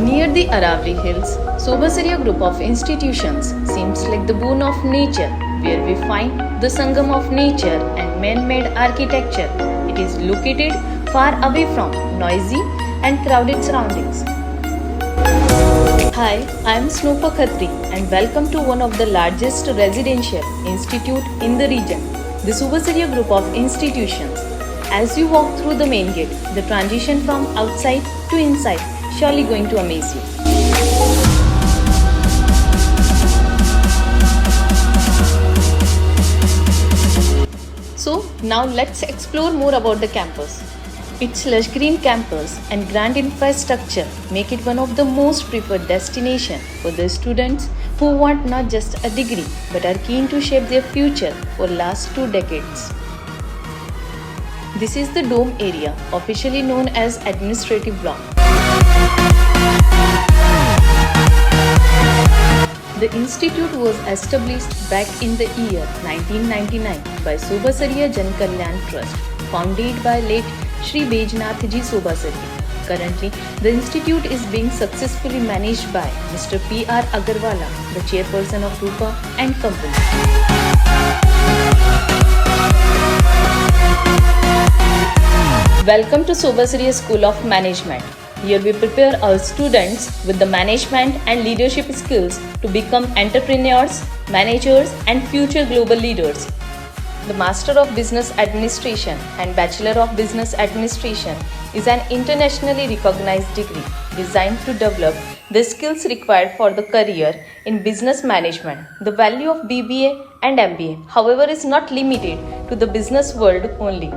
Near the Aravalli Hills, Sobhasariya group of institutions seems like the boon of nature, where we find the sangam of nature and man-made architecture. It is located far away from noisy and crowded surroundings. Hi, I am Snoopa Khatri and welcome to one of the largest residential institute in the region, the Sobhasariya group of institutions. As you walk through the main gate, the transition from outside to inside surely going to amaze you. So now let's explore more about the campus. Its lush green campus and grand infrastructure make it one of the most preferred destinations for the students who want not just a degree but are keen to shape their future for last 2 decades. This is the dome area, officially known as administrative block. The institute was established back in the year 1999 by Sobhasariya Jan Kalyan Trust, founded by late Shri Baijnath Ji Sobhasariya. Currently, the institute is being successfully managed by Mr. P.R. Agarwala, the chairperson of Rupa and Company. Welcome to Sobhasariya School of Management. Here we prepare our students with the management and leadership skills to become entrepreneurs, managers and future global leaders. The Master of Business Administration and Bachelor of Business Administration is an internationally recognized degree designed to develop the skills required for the career in business management. The value of BBA and MBA, however, is not limited to the business world only.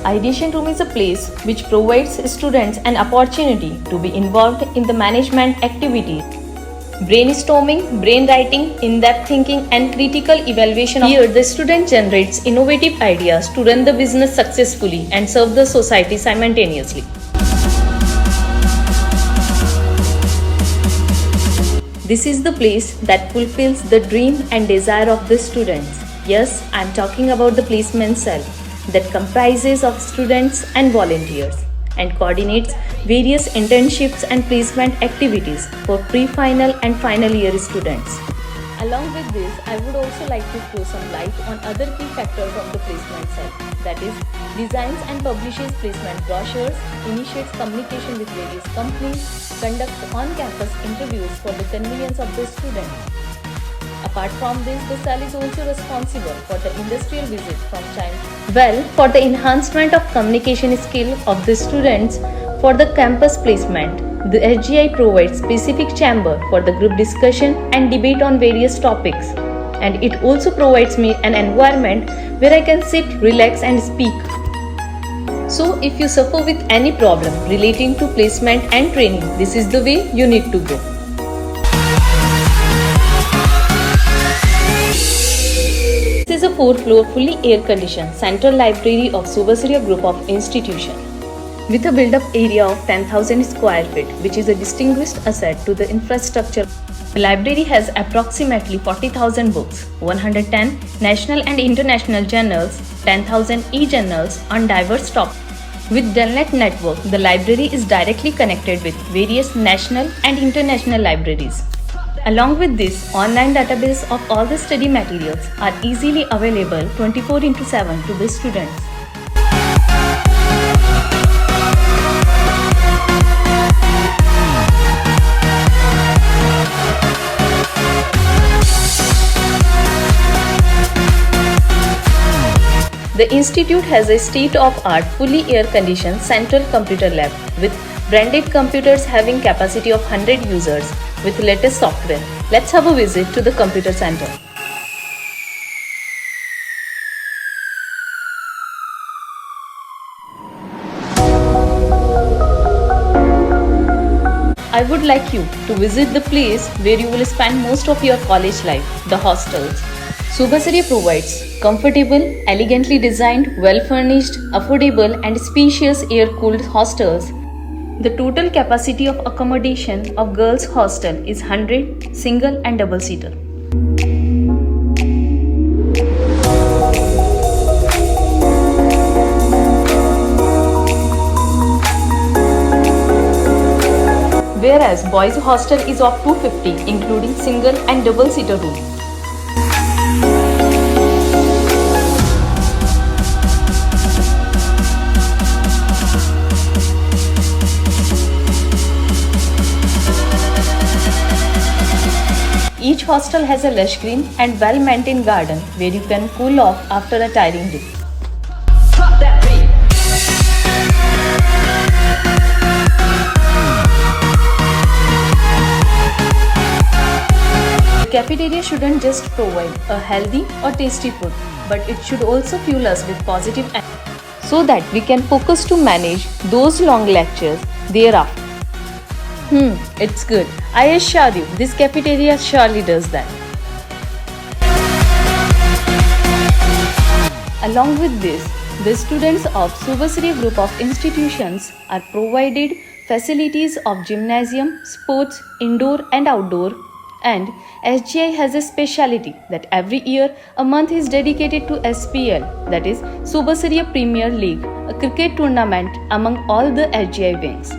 Ideation Room is a place which provides students an opportunity to be involved in the management activities. Brainstorming, brainwriting, in-depth thinking and critical evaluation. Here the student generates innovative ideas to run the business successfully and serve the society simultaneously. This is the place that fulfills the dream and desire of the students. Yes, I am talking about the placement cell that comprises of students and volunteers and coordinates various internships and placement activities for pre-final and final year students. Along with this, I would also like to throw some light on other key factors of the placement cell, that is, designs and publishes placement brochures, initiates communication with various companies, conducts on-campus interviews for the convenience of the students. Apart from this, the cell is also responsible for the industrial visit from China. Well, for the enhancement of communication skill of the students for the campus placement, the SGI provides specific chamber for the group discussion and debate on various topics. And it also provides me an environment where I can sit, relax and speak. So, if you suffer with any problem relating to placement and training, this is the way you need to go. This is a 4-floor fully air-conditioned central library of Sobhasariya group of institutions. With a built-up area of 10,000 square feet, which is a distinguished asset to the infrastructure. The library has approximately 40,000 books, 110 national and international journals, 10,000 e-journals on diverse topics. With Delnet network, the library is directly connected with various national and international libraries. Along with this, online database of all the study materials are easily available 24/7 to the students. The institute has a state-of-art, fully air-conditioned central computer lab with branded computers having capacity of 100 users with latest software. Let's have a visit to the computer center. I would like you to visit the place where you will spend most of your college life, the hostels. Sobhasariya provides comfortable, elegantly designed, well-furnished, affordable and spacious air-cooled hostels The total capacity of accommodation of girls' hostel is 100 single and double seater. Whereas boys' hostel is of 250 including single and double seater room. Each hostel has a lush green and well-maintained garden where you can cool off after a tiring day. The cafeteria shouldn't just provide a healthy or tasty food, but it should also fuel us with positive energy so that we can focus to manage those long lectures thereafter. It's good. I assure you, this cafeteria surely does that. Along with this, the students of Subhasriya Group of Institutions are provided facilities of gymnasium, sports, indoor and outdoor, and SGI has a speciality that every year a month is dedicated to SPL, that is Subhasriya Premier League, a cricket tournament among all the SGI wings.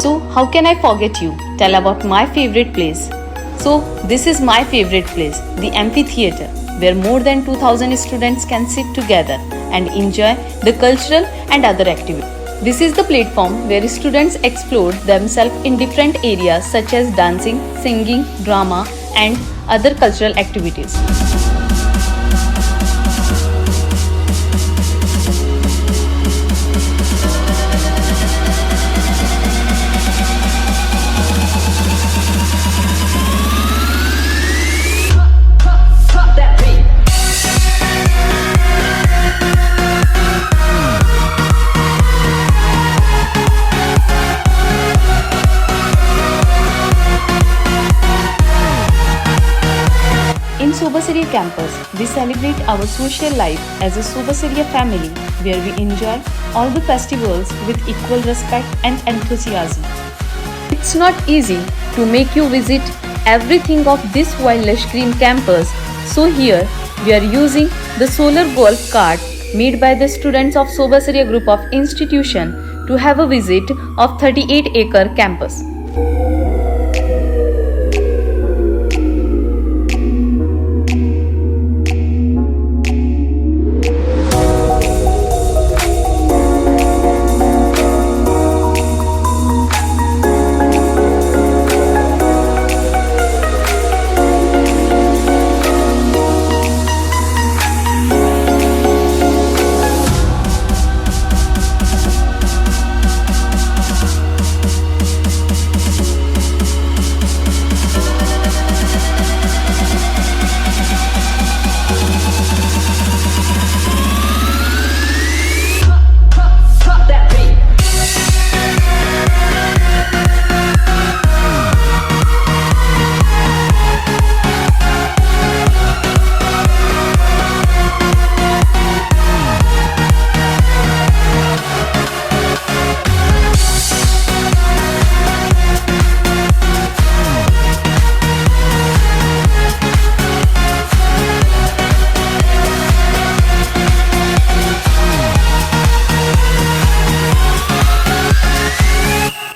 So, how can I forget you? Tell about my favorite place. So, this is my favorite place, the amphitheatre, where more than 2000 students can sit together and enjoy the cultural and other activities. This is the platform where students explore themselves in different areas such as dancing, singing, drama, and other cultural activities. In Subhasriya campus, we celebrate our social life as a Subhasriya family where we enjoy all the festivals with equal respect and enthusiasm. It's not easy to make you visit everything of this wild lush green campus, so here we are using the solar golf cart made by the students of Subhasriya Group of Institution to have a visit of 38-acre campus.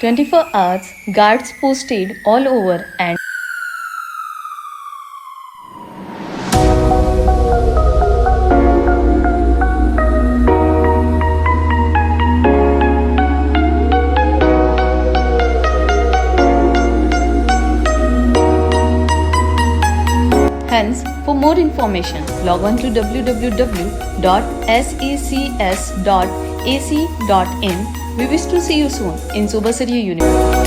"24 hours, guards posted all over and hence, for more information, log on to www.secs.ac.in. We wish to see you soon in Subhasriya University.